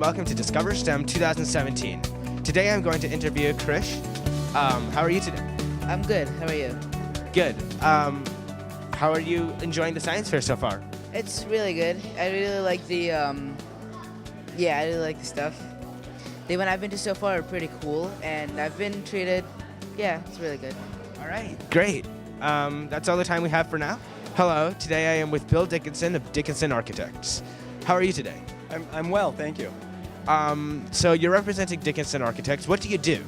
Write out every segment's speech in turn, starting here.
welcome to Discover STEM 2017. Today I'm going to interview Krish. How are you today? I'm good. How are you? Good. How are you enjoying the science fair so far? It's really good. I really like the I really like the stuff. The one I've been to so far are pretty cool, and I've been treated. Yeah, it's really good. All right, great. That's all the time we have for now. Hello. Today I am with Bill Dickinson of Dickinson Architects. How are you today? I'm well, thank you. So you're representing Dickinson Architects. What do you do?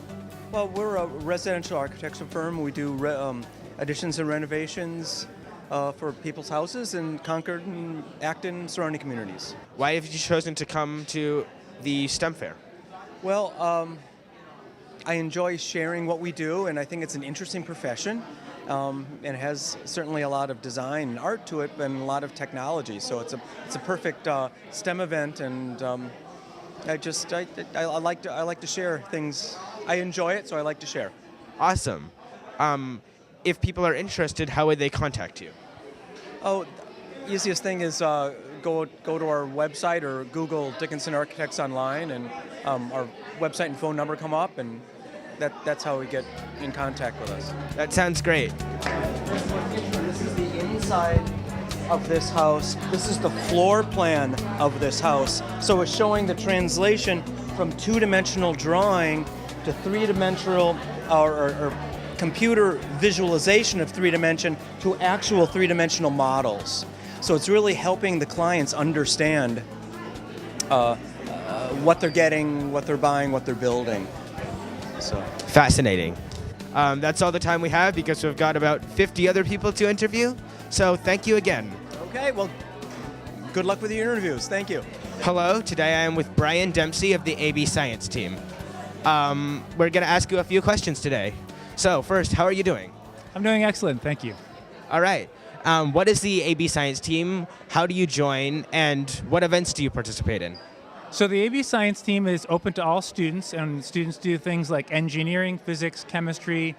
Well, we're a residential architecture firm. We do additions and renovations for people's houses in Concord and Acton and surrounding communities. Why have you chosen to come to the STEM fair? Well, I enjoy sharing what we do, and I think it's an interesting profession. And it has certainly a lot of design and art to it, and a lot of technology. So it's a perfect STEM event, and I like to share things. I enjoy it, so I like to share. Awesome. If people are interested, how would they contact you? Oh, the easiest thing is go to our website or Google Dickinson Architects online, and our website and phone number come up, and that's how we get in contact with us. That sounds great. This is the inside of this house. This is the floor plan of this house. So it's showing the translation from two-dimensional drawing to three-dimensional or computer visualization of three-dimension to actual three-dimensional models. So it's really helping the clients understand what they're getting, what they're buying, what they're building. So fascinating. That's all the time we have because we've got about 50 other people to interview. So thank you again. Okay, well, good luck with your interviews. Thank you. Hello, today I am with Brian Dempsey of the AB Science team. We're going to ask you a few questions today. So first, how are you doing? I'm doing excellent, thank you. All right. What is the AB Science team? How do you join? And what events do you participate in? So the AB Science team is open to all students, and students do things like engineering, physics, chemistry,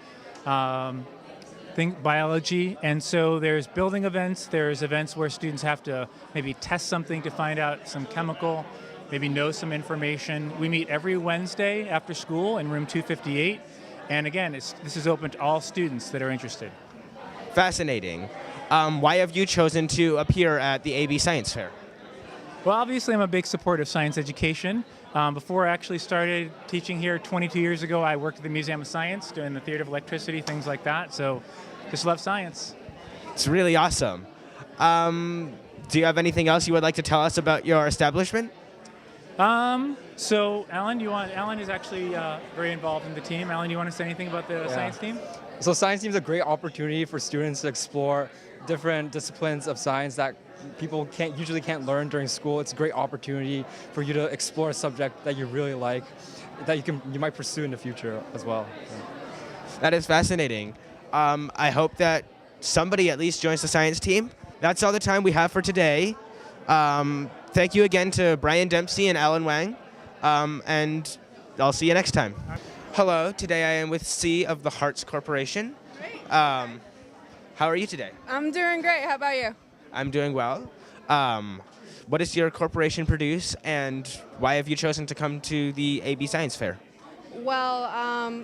biology, and so there's building events, there's events where students have to maybe test something to find out some chemical, maybe know some information. We meet every Wednesday after school in room 258, and again, this is open to all students that are interested. Fascinating. Why have you chosen to appear at the AB Science Fair? Well, obviously, I'm a big supporter of science education. Before I actually started teaching here 22 years ago, I worked at the Museum of Science doing the Theater of Electricity, things like that. So just love science. It's really awesome. Do you have anything else you would like to tell us about your establishment? So Alan is actually very involved in the team. Alan, you want to say anything about the science team? So science team is a great opportunity for students to explore different disciplines of science that people usually can't learn during school. It's a great opportunity for you to explore a subject that you really like, that you might pursue in the future as well. That is fascinating. I hope that somebody at least joins the science team. That's all the time we have for today. Thank you again to Brian Dempsey and Alan Wang, and I'll see you next time. Hello, today I am with C of the Hearts Corporation. Great. How are you today? I'm doing great. How about you? I'm doing well. What does your corporation produce, and why have you chosen to come to the AB Science Fair? Well,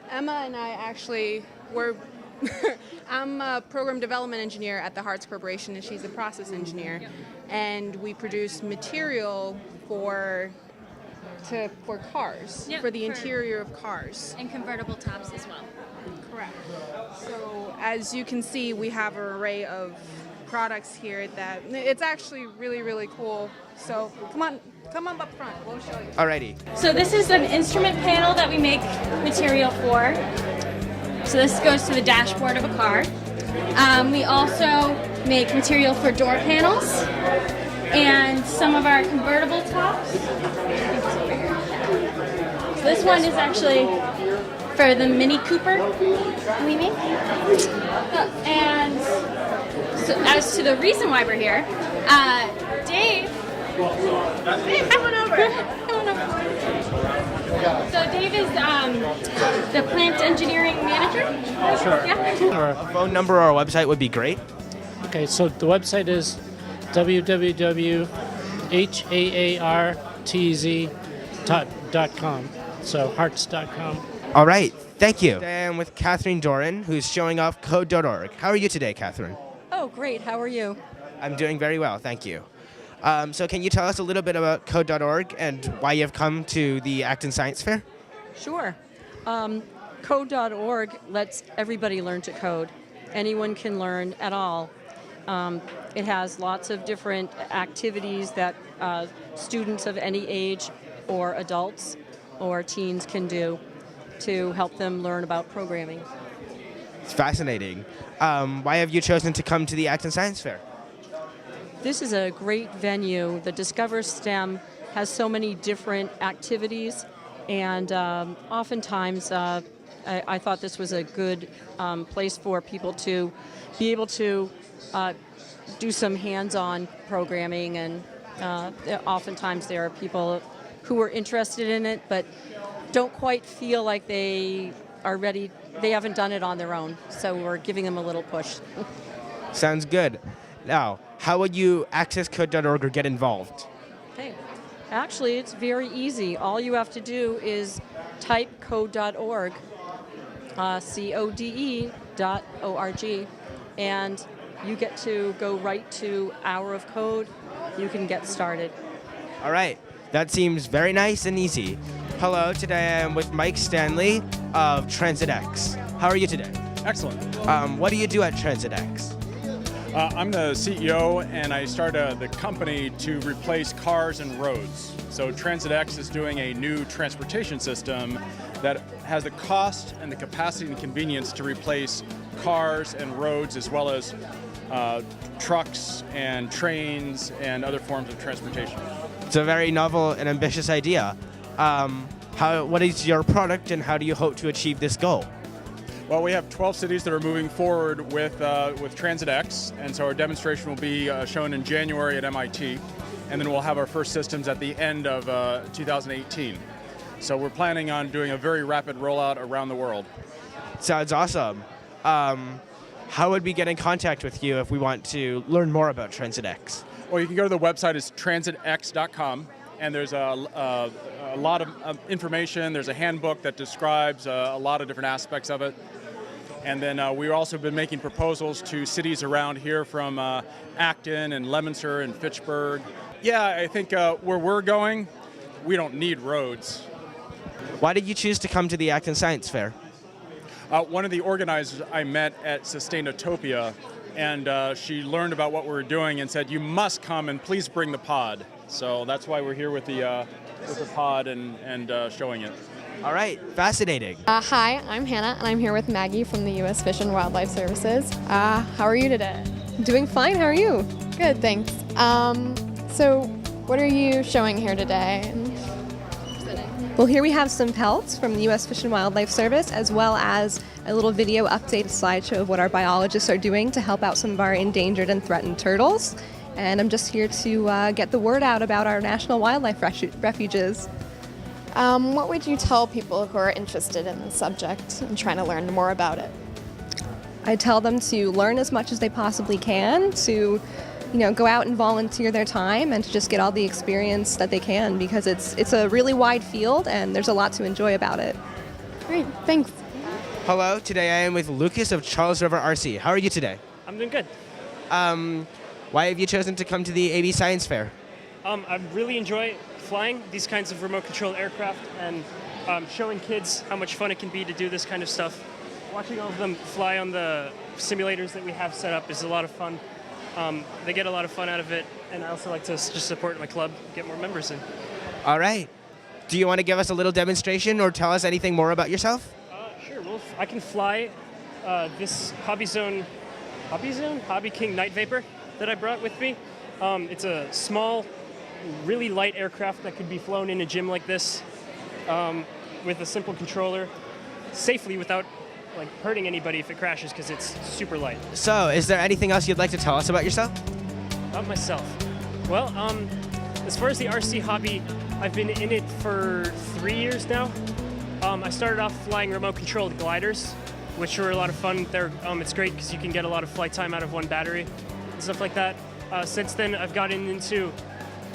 Emma and I actually were I'm a program development engineer at the Hearts Corporation, and she's a process engineer. And we produce material for cars, Yep, for the interior of cars. And convertible tops as well. Correct. So as you can see, we have an array of products here that it's actually really, really cool. So come on up front, we'll show you. Alrighty. So this is an instrument panel that we make material for. So this goes to the dashboard of a car. We also make material for door panels and some of our convertible tops. So this one is actually for the Mini Cooper we make. And so as to the reason why we're here, Dave, come on over. So Dave is the plant engineering manager. Sure. Yeah. A phone number or a website would be great. Okay, so the website is www.haartz .com. So hearts.com. All right, thank you. Today I'm with Catherine Doran, who's showing off code.org. How are you today, Catherine? Oh, great. How are you? I'm doing very well, thank you. So can you tell us a little bit about code.org and why you've come to the Acton Science Fair? Sure. Code.org lets everybody learn to code. Anyone can learn at all. It has lots of different activities that students of any age or adults or teens can do to help them learn about programming. It's fascinating. Why have you chosen to come to the Acton Science Fair? This is a great venue. The DiscoverSTEM has so many different activities, and oftentimes I thought this was a good place for people to be able to do some hands-on programming, and oftentimes there are people who are interested in it but don't quite feel like they are ready. They haven't done it on their own, so we're giving them a little push. Sounds good. Now, how would you access code.org or get involved? Okay. Actually, it's very easy. All you have to do is type code.org, CODE.org, and you get to go right to Hour of Code. You can get started. All right, that seems very nice and easy. Hello, today I am with Mike Stanley of TransitX. How are you today? Excellent. What do you do at TransitX? I'm the CEO, and I started the company to replace cars and roads. So TransitX is doing a new transportation system that has the cost and the capacity and convenience to replace cars and roads, as well as trucks and trains and other forms of transportation. It's a very novel and ambitious idea. What is your product, and how do you hope to achieve this goal? Well, we have 12 cities that are moving forward with TransitX, and so our demonstration will be shown in January at MIT, and then we'll have our first systems at the end of 2018. So we're planning on doing a very rapid rollout around the world. Sounds awesome. How would we get in contact with you if we want to learn more about TransitX? Well, you can go to the website, it's transitx.com, and there's a lot of information. There's a handbook that describes a lot of different aspects of it. And then we've also been making proposals to cities around here from Acton and Leominster and Fitchburg. Yeah, I think where we're going, we don't need roads. Why did you choose to come to the Acton Science Fair? One of the organizers I met at Sustainotopia, and she learned about what we were doing and said, "You must come and please bring the pod." So that's why we're here with the pod and showing it. All right, fascinating. Hi, I'm Hannah, and I'm here with Maggie from the U.S. Fish and Wildlife Services. How are you today? Doing fine, how are you? Good, thanks. So what are you showing here today? Well, here we have some pelts from the U.S. Fish and Wildlife Service, as well as a little video update slideshow of what our biologists are doing to help out some of our endangered and threatened turtles. And I'm just here to get the word out about our national wildlife refuges. What would you tell people who are interested in the subject and trying to learn more about it? I tell them to learn as much as they possibly can, to go out and volunteer their time, and to just get all the experience that they can, because it's a really wide field and there's a lot to enjoy about it. Great, thanks. Hello, today I am with Lucas of Charles River RC. How are you today? I'm doing good. Why have you chosen to come to the AB Science Fair? I really enjoy flying these kinds of remote-controlled aircraft, and showing kids how much fun it can be to do this kind of stuff. Watching all of them fly on the simulators that we have set up is a lot of fun. They get a lot of fun out of it, and I also like to just support my club, get more members in. All right. Do you want to give us a little demonstration or tell us anything more about yourself? Sure. Well, I can fly this Hobby King Night Vapor that I brought with me. It's a small, really light aircraft that could be flown in a gym like this with a simple controller safely without hurting anybody if it crashes, because it's super light. So, is there anything else you'd like to tell us about yourself? About myself? Well, as far as the RC hobby, I've been in it for 3 years now. I started off flying remote-controlled gliders, which were a lot of fun. It's great because you can get a lot of flight time out of one battery and stuff like that. Since then, I've gotten into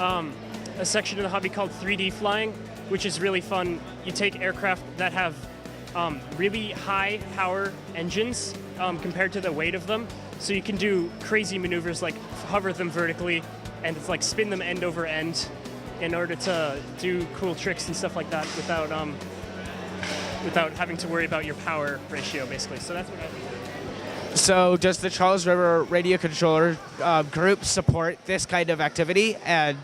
a section of the hobby called 3D flying, which is really fun. You take aircraft that have really high power engines compared to the weight of them, so you can do crazy maneuvers like hover them vertically and it's like spin them end over end in order to do cool tricks and stuff like that without having to worry about your power ratio, basically. So that's what I do. So does the Charles River Radio Controller group support this kind of activity, and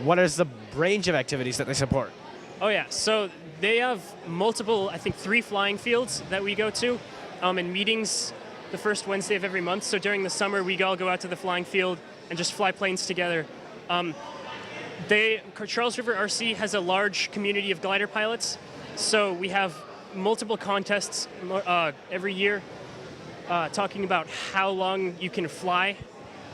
what is the range of activities that they support? Oh yeah, so they have multiple, I think 3 flying fields that we go to, and meetings the first Wednesday of every month. So during the summer, we all go out to the flying field and just fly planes together. Charles River RC has a large community of glider pilots, so we have multiple contests every year talking about how long you can fly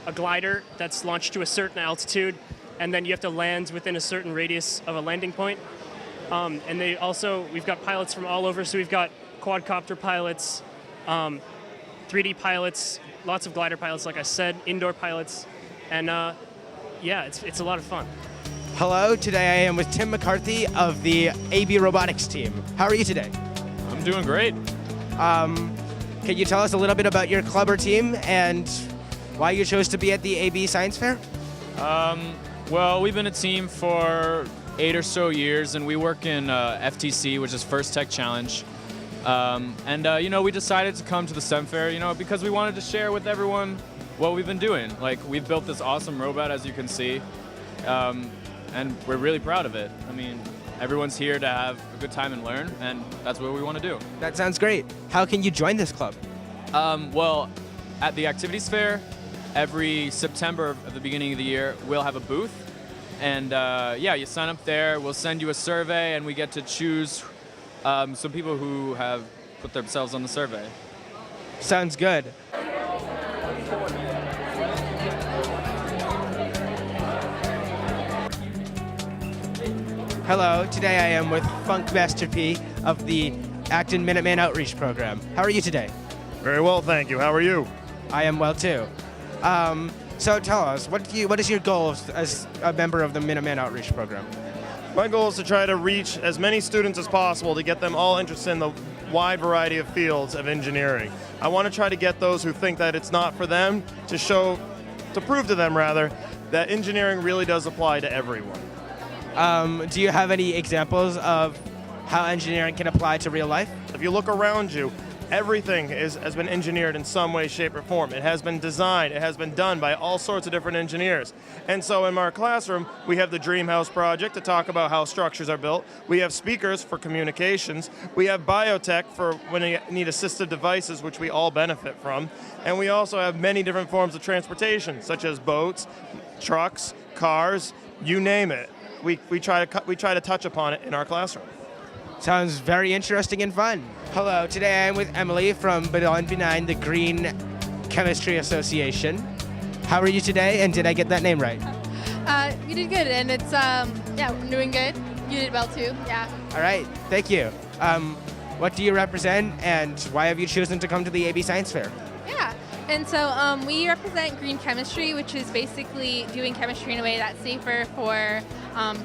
a glider that's launched to a certain altitude, and then you have to land within a certain radius of a landing point. And we've got pilots from all over, so we've got quadcopter pilots, 3D pilots, lots of glider pilots, like I said, indoor pilots, and yeah, it's a lot of fun. Hello, today I am with Tim McCarthy of the AB Robotics team. How are you today? I'm doing great. Can you tell us a little bit about your club or team and why you chose to be at the AB Science Fair? Well, we've been a team for 8 or so years, and we work in FTC, which is First Tech Challenge. We decided to come to the STEM Fair, because we wanted to share with everyone what we've been doing. Like, we've built this awesome robot, as you can see, and we're really proud of it. I mean, everyone's here to have a good time and learn, and that's what we want to do. That sounds great. How can you join this club? Well, at the Activities Fair, every September at the beginning of the year, we'll have a booth. And you sign up there, we'll send you a survey, and we get to choose some people who have put themselves on the survey. Sounds good. Hello, today I am with Funkmaster P of the Acton Minuteman Outreach Program. How are you today? Very well, thank you. How are you? I am well too. So tell us, what is your goal as a member of the Minuteman Outreach Program? My goal is to try to reach as many students as possible to get them all interested in the wide variety of fields of engineering. I want to try to get those who think that it's not for them to prove to them rather, that engineering really does apply to everyone. Do you have any examples of how engineering can apply to real life? If you look around you, everything has been engineered in some way, shape, or form. It has been designed. It has been done by all sorts of different engineers. And so in our classroom, we have the Dream House project to talk about how structures are built. We have speakers for communications. We have biotech for when you need assistive devices, which we all benefit from. And we also have many different forms of transportation, such as boats, trucks, cars, you name it. We try to touch upon it in our classroom. Sounds very interesting and fun. Hello, today I'm with Emily from Beyond Benign, the Green Chemistry Association. How are you today, and did I get that name right? You did good, and it's, I'm doing good. You did well too, yeah. All right, thank you. What do you represent, and why have you chosen to come to the AB Science Fair? Yeah, and so we represent green chemistry, which is basically doing chemistry in a way that's safer for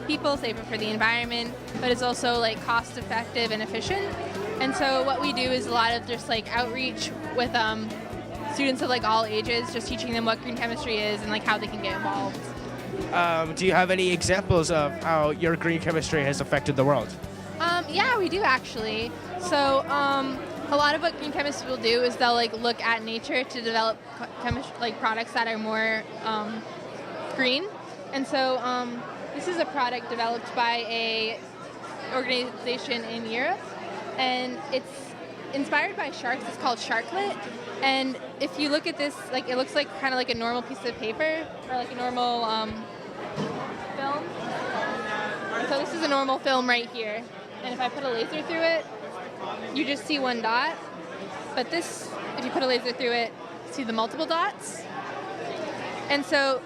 people, safer for the environment, but it's also like cost effective and efficient. And so what we do is a lot of just like outreach with students of like all ages, just teaching them what green chemistry is and like how they can get involved. Do you have any examples of how your green chemistry has affected the world? Yeah, we do actually. So a lot of what green chemists will do is they'll like look at nature to develop products that are more green. And so this is a product developed by a organization in Europe, and it's inspired by sharks. It's called Sharklet. And if you look at this, like it looks like kind of like a normal piece of paper or like a normal film. So this is a normal film right here. And if I put a laser through it, you just see one dot. But this, if you put a laser through it, see the multiple dots. And so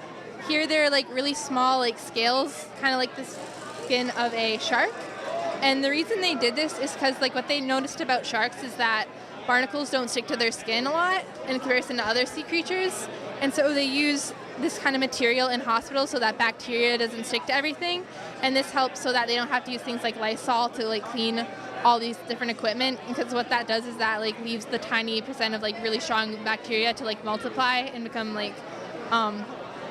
here they're like really small like scales, kind of like the skin of a shark. And the reason they did this is because like what they noticed about sharks is that barnacles don't stick to their skin a lot in comparison to other sea creatures. And so they use this kind of material in hospitals so that bacteria doesn't stick to everything, and this helps so that they don't have to use things like Lysol to like clean all these different equipment, because what that does is that like leaves the tiny percent of like really strong bacteria to like multiply and become like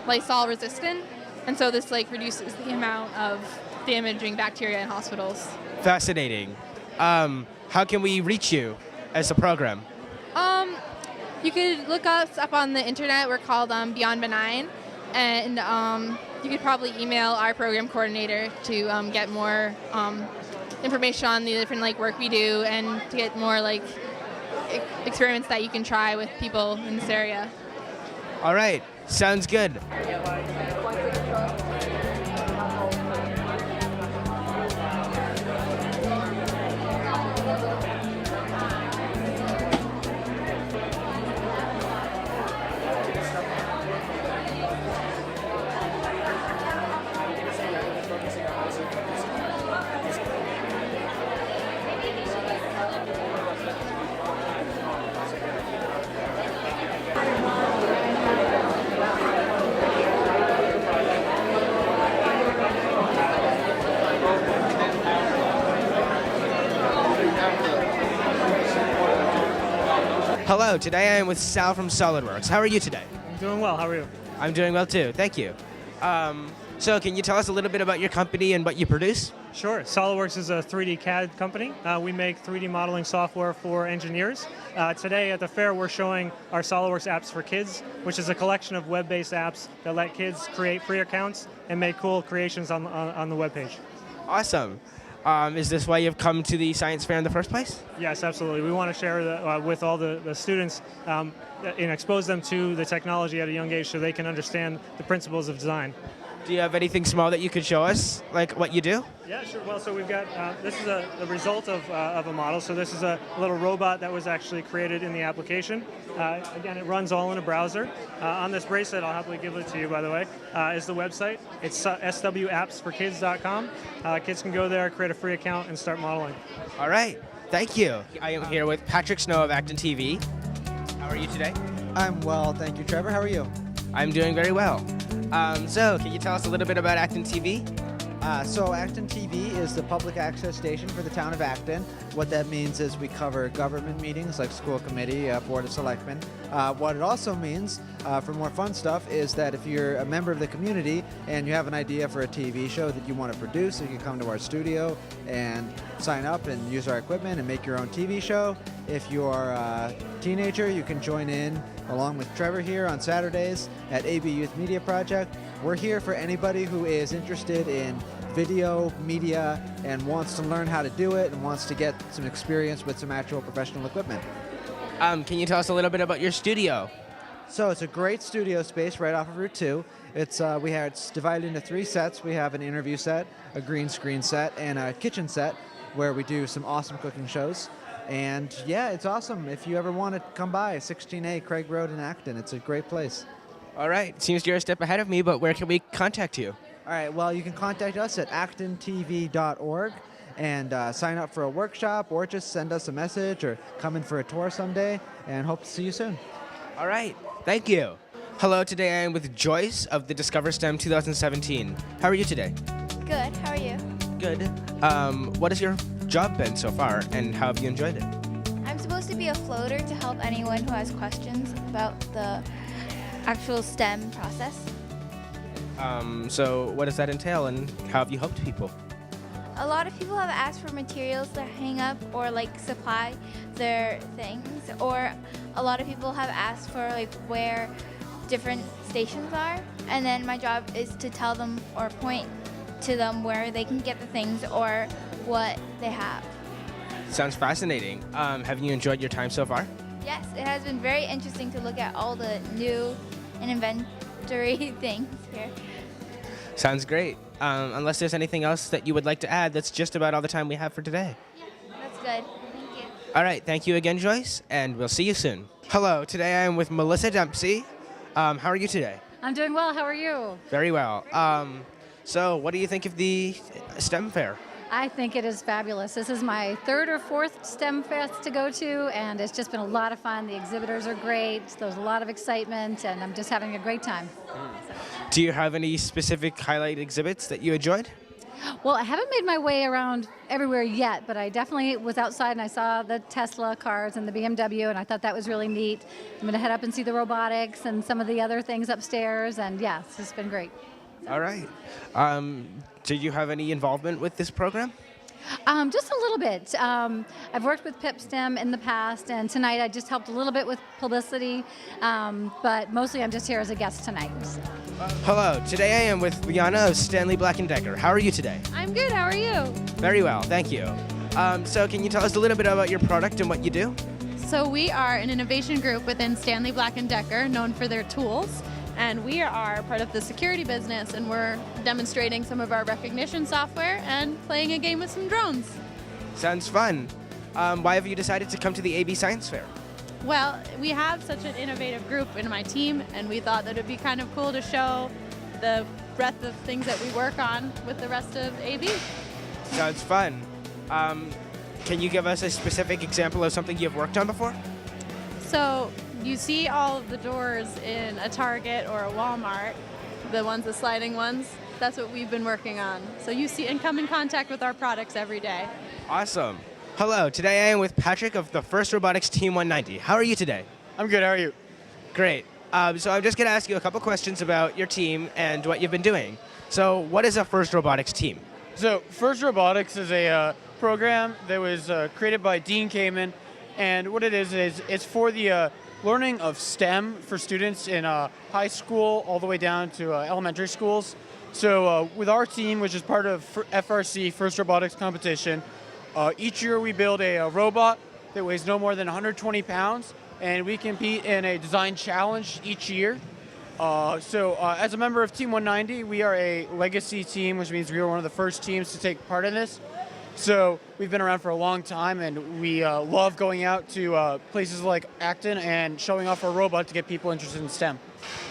Lysol resistant, and so this like reduces the amount of damaging bacteria in hospitals. Fascinating. How can we reach you as a program? You could look us up on the internet. We're called Beyond Benign, and you could probably email our program coordinator to get more information on the different like work we do, and to get more like experiments that you can try with people in this area. All right, sounds good. Hello, today I am with Sal from SolidWorks. How are you today? I'm doing well. How are you? I'm doing well too, thank you. So can you tell us a little bit about your company and what you produce? Sure. SolidWorks is a 3D CAD company. We make 3D modeling software for engineers. Today at the fair we're showing our SolidWorks apps for kids, which is a collection of web-based apps that let kids create free accounts and make cool creations on the webpage. Awesome. Is this why you've come to the science fair in the first place? Yes, absolutely. We want to share that with all the students and expose them to the technology at a young age so they can understand the principles of design. Do you have anything small that you could show us, like what you do? Yeah, sure. Well, so we've got, this is the result of a model. So this is a little robot that was actually created in the application. Again, it runs all in a browser. On this bracelet, I'll happily give it to you, by the way, is the website. It's swappsforkids.com. Kids can go there, create a free account, and start modeling. All right. Thank you. I am here with Patrick Snow of ActonTV. How are you today? I'm well, thank you, Trevor. How are you? I'm doing very well. So, can you tell us a little bit about ActonTV? So ActonTV is the public access station for the town of Acton. What that means is we cover government meetings like school committee, Board of Selectmen. What it also means, for more fun stuff, is that if you're a member of the community and you have an idea for a TV show that you want to produce, you can come to our studio and sign up and use our equipment and make your own TV show. If you're a teenager, you can join in along with Trevor here on Saturdays at AB Youth Media Project. We're here for anybody who is interested in video, media, and wants to learn how to do it and wants to get some experience with some actual professional equipment. Can you tell us a little bit about your studio? So it's a great studio space right off of Route 2. It's divided into 3 sets. We have an interview set, a green screen set, and a kitchen set where we do some awesome cooking shows. And yeah, it's awesome. If you ever want to come by, 16A Craig Road in Acton. It's a great place. All right. Seems you're a step ahead of me, but where can we contact you? All right. Well, you can contact us at actontv.org and sign up for a workshop, or just send us a message or come in for a tour someday, and hope to see you soon. All right. Thank you. Hello. Today I am with Joyce of the DiscoverSTEM 2017. How are you today? Good. How are you? Good. What has your job been so far, and how have you enjoyed it? I'm supposed to be a floater to help anyone who has questions about the actual STEM process. So what does that entail, and how have you helped people? A lot of people have asked for materials to hang up or like supply their things, or a lot of people have asked for like where different stations are, and then my job is to tell them or point to them where they can get the things or what they have. Sounds fascinating. Have you enjoyed your time so far? Yes, it has been very interesting to look at all the new and inventory things here. Sounds great. Unless there's anything else that you would like to add, that's just about all the time we have for today. That's good. Thank you. All right, thank you again, Joyce, and we'll see you soon. Hello, today I am with Melissa Dempsey. How are you today? I'm doing well. How are you? Very well. So what do you think of the STEM fair? I think it is fabulous. This is my third or fourth STEM Fest to go to, and it's just been a lot of fun. The exhibitors are great. There's a lot of excitement, and I'm just having a great time. Do you have any specific highlight exhibits that you enjoyed? Well, I haven't made my way around everywhere yet, but I definitely was outside and I saw the Tesla cars and the BMW, and I thought that was really neat. I'm going to head up and see the robotics and some of the other things upstairs, and yes, it's been great. All right. Did you have any involvement with this program? Just a little bit. I've worked with PipSTEM in the past, and tonight I just helped a little bit with publicity, but mostly I'm just here as a guest tonight. Hello, today I am with Liana of Stanley Black & Decker. How are you today? I'm good, how are you? Very well, thank you. So can you tell us a little bit about your product and what you do? So we are an innovation group within Stanley Black & Decker, known for their tools, and we are part of the security business, and we're demonstrating some of our recognition software and playing a game with some drones. Sounds fun. Why have you decided to come to the AB Science Fair? Well, we have such an innovative group in my team, and we thought that it'd be kind of cool to show the breadth of things that we work on with the rest of AB. Sounds fun. Can you give us a specific example of something you've worked on before? So you see all of the doors in a Target or a Walmart, the sliding ones. That's what we've been working on. So you see and come in contact with our products every day. Awesome. Hello, today I am with Patrick of the First Robotics Team 190. How are you today? I'm good, how are you? Great. So I'm just going to ask you a couple questions about your team and what you've been doing. So what is a First Robotics team? So First Robotics is a program that was created by Dean Kamen, and what it is it's for the learning of STEM for students in high school all the way down to elementary schools. So with our team, which is part of FRC, First Robotics Competition, each year we build a robot that weighs no more than 120 pounds, and we compete in a design challenge each year. As a member of Team 190, we are a legacy team, which means we were one of the first teams to take part in this. So we've been around for a long time, and we love going out to places like Acton and showing off our robot to get people interested in STEM.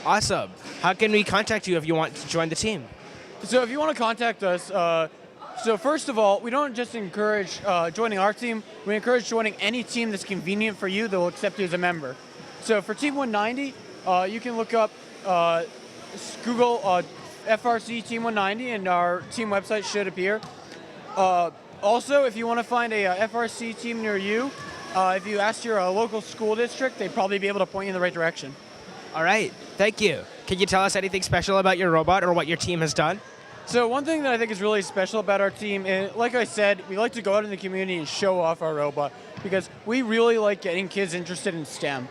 Awesome. How can we contact you if you want to join the team? So if you want to contact us, so first of all, we don't just encourage joining our team, we encourage joining any team that's convenient for you that will accept you as a member. So for Team 190, you can look up, Google FRC Team 190 and our team website should appear. Also, if you want to find a FRC team near you, if you ask your local school district, they'd probably be able to point you in the right direction. All right, thank you. Can you tell us anything special about your robot or what your team has done? So one thing that I think is really special about our team, is, like I said, we like to go out in the community and show off our robot because we really like getting kids interested in STEM.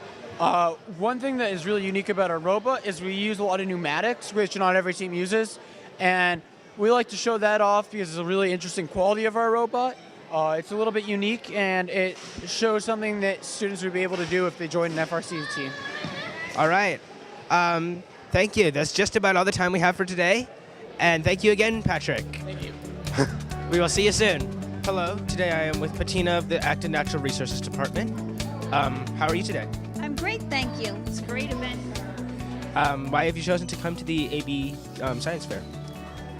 One thing that is really unique about our robot is we use a lot of pneumatics, which not every team uses, and we like to show that off because it's a really interesting quality of our robot. It's a little bit unique, and it shows something that students would be able to do if they join an FRC team. All right. Thank you. That's just about all the time we have for today. And thank you again, Patrick. Thank you. We will see you soon. Hello. Today I am with Patina of the Acton Natural Resources Department. How are you today? I'm great, thank you. It's a great event. Why have you chosen to come to the AB Science Fair?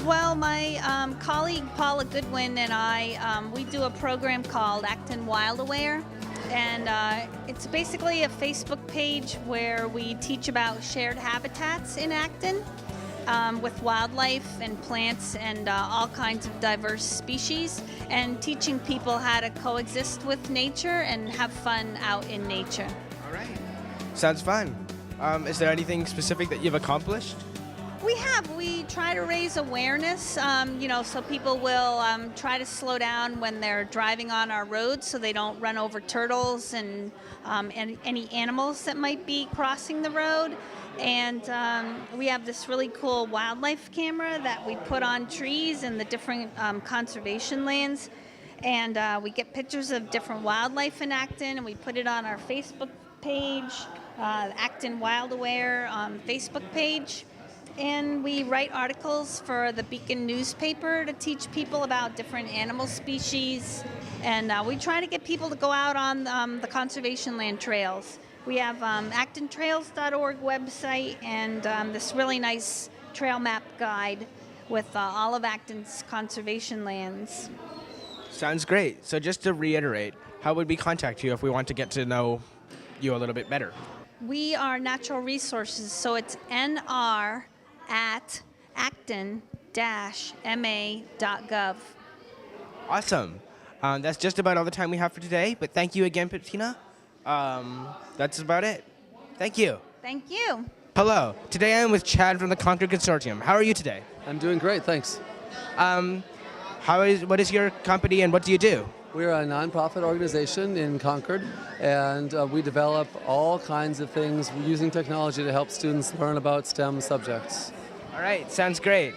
Well, my colleague Paula Goodwin and I, we do a program called Acton Wild Aware, and it's basically a Facebook page where we teach about shared habitats in Acton with wildlife and plants and all kinds of diverse species, and teaching people how to coexist with nature and have fun out in nature. All right. Sounds fun. Is there anything specific that you've accomplished? We try to raise awareness, so people will try to slow down when they're driving on our roads so they don't run over turtles and any animals that might be crossing the road. And we have this really cool wildlife camera that we put on trees in the different conservation lands. And we get pictures of different wildlife in Acton, and we put it on our Facebook page, Acton Wild Aware Facebook page. And we write articles for the Beacon newspaper to teach people about different animal species. And we try to get people to go out on the conservation land trails. We have actontrails.org website and this really nice trail map guide with all of Acton's conservation lands. Sounds great. So just to reiterate, how would we contact you if we want to get to know you a little bit better? We are natural resources, so it's nr@acton-ma.gov. Awesome. That's just about all the time we have for today, but thank you again, Bettina. That's about it. Thank you. Thank you. Hello. Today I am with Chad from the Concord Consortium. How are you today? I'm doing great, thanks. What is your company and what do you do? We're a nonprofit organization in Concord, and we develop all kinds of things using technology to help students learn about STEM subjects. All right, sounds great.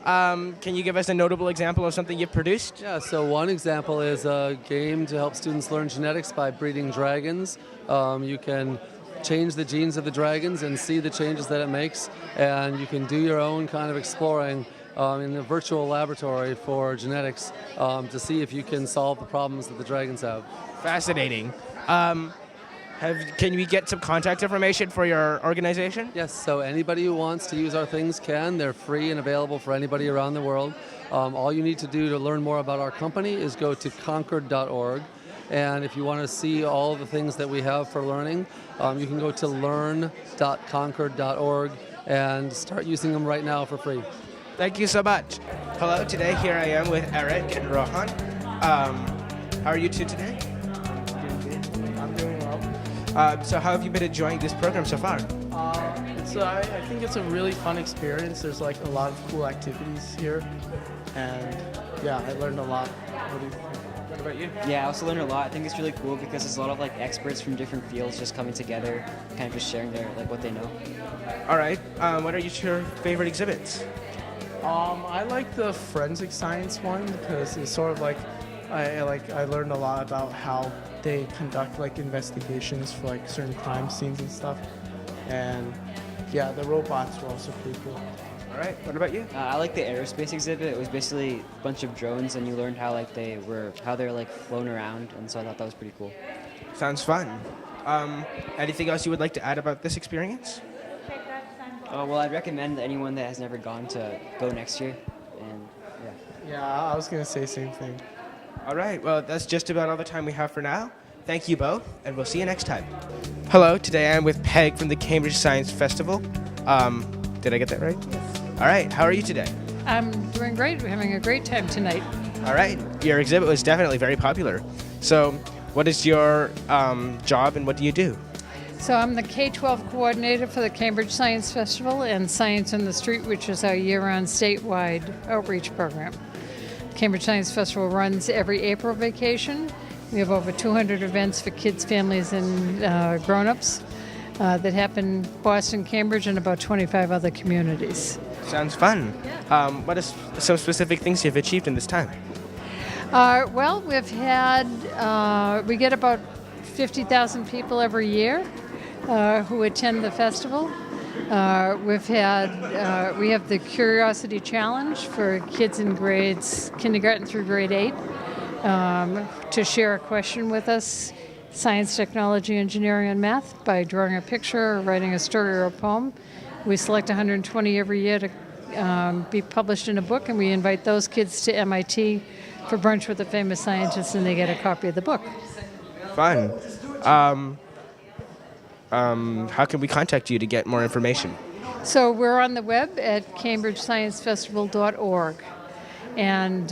Can you give us a notable example of something you've produced? Yeah, so one example is a game to help students learn genetics by breeding dragons. You can change the genes of the dragons and see the changes that it makes, and you can do your own kind of exploring in a virtual laboratory for genetics to see if you can solve the problems that the dragons have. Fascinating. Can we get some contact information for your organization? Yes, so anybody who wants to use our things can. They're free and available for anybody around the world. All you need to do to learn more about our company is go to concord.org. And if you want to see all the things that we have for learning, you can go to learn.concord.org and start using them right now for free. Thank you so much. Hello, today here I am with Eric and Rohan. How are you two today? I'm doing well. So how have you been enjoying this program so far? I think it's a really fun experience. There's like a lot of cool activities here, and yeah, I learned a lot. What do you think? What about you? Yeah, I also learned a lot. I think it's really cool because there's a lot of like experts from different fields just coming together, kind of just sharing their what they know. All right. What are your favorite exhibits? I like the forensic science one because it's sort of like I learned a lot about how they conduct like investigations for like certain crime scenes and stuff, and yeah, the robots were also pretty cool. All right, what about you? I like the aerospace exhibit. It was basically a bunch of drones, and you learned how they're flown around, and so I thought that was pretty cool. Sounds fun. Anything else you would like to add about this experience? Well, I'd recommend anyone that has never gone to go next year, and yeah. Yeah, I was gonna say same thing. All right, well, that's just about all the time we have for now. Thank you both, and we'll see you next time. Hello, today I'm with Peg from the Cambridge Science Festival. Did I get that right? Yes. All right, how are you today? I'm doing great. We're having a great time tonight. All right, your exhibit was definitely very popular. So what is your job and what do you do? So I'm the K-12 coordinator for the Cambridge Science Festival and Science in the Street, which is our year-round statewide outreach program. Cambridge Science Festival runs every April vacation. We have over 200 events for kids, families, and grown-ups that happen in Boston, Cambridge, and about 25 other communities. Sounds fun. Yeah. What are some specific things you've achieved in this time? Well, we've had, we get about 50,000 people every year who attend the festival. We have the Curiosity Challenge for kids in grades kindergarten through grade 8 to share a question with us, science, technology, engineering, and math by drawing a picture or writing a story or a poem. We select 120 every year to be published in a book, and we invite those kids to MIT for brunch with a famous scientist, and they get a copy of the book. Fun. How can we contact you to get more information? So we're on the web at cambridgesciencefestival.org, and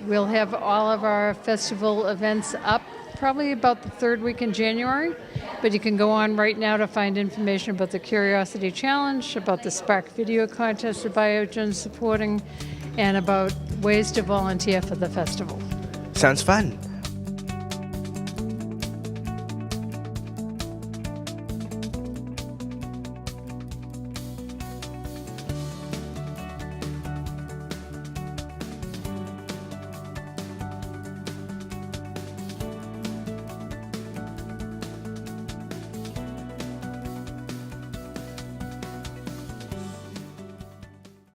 we'll have all of our festival events up probably about the third week in January, but you can go on right now to find information about the Curiosity Challenge, about the Spark Video Contest that Biogen's supporting, and about ways to volunteer for the festival. Sounds fun.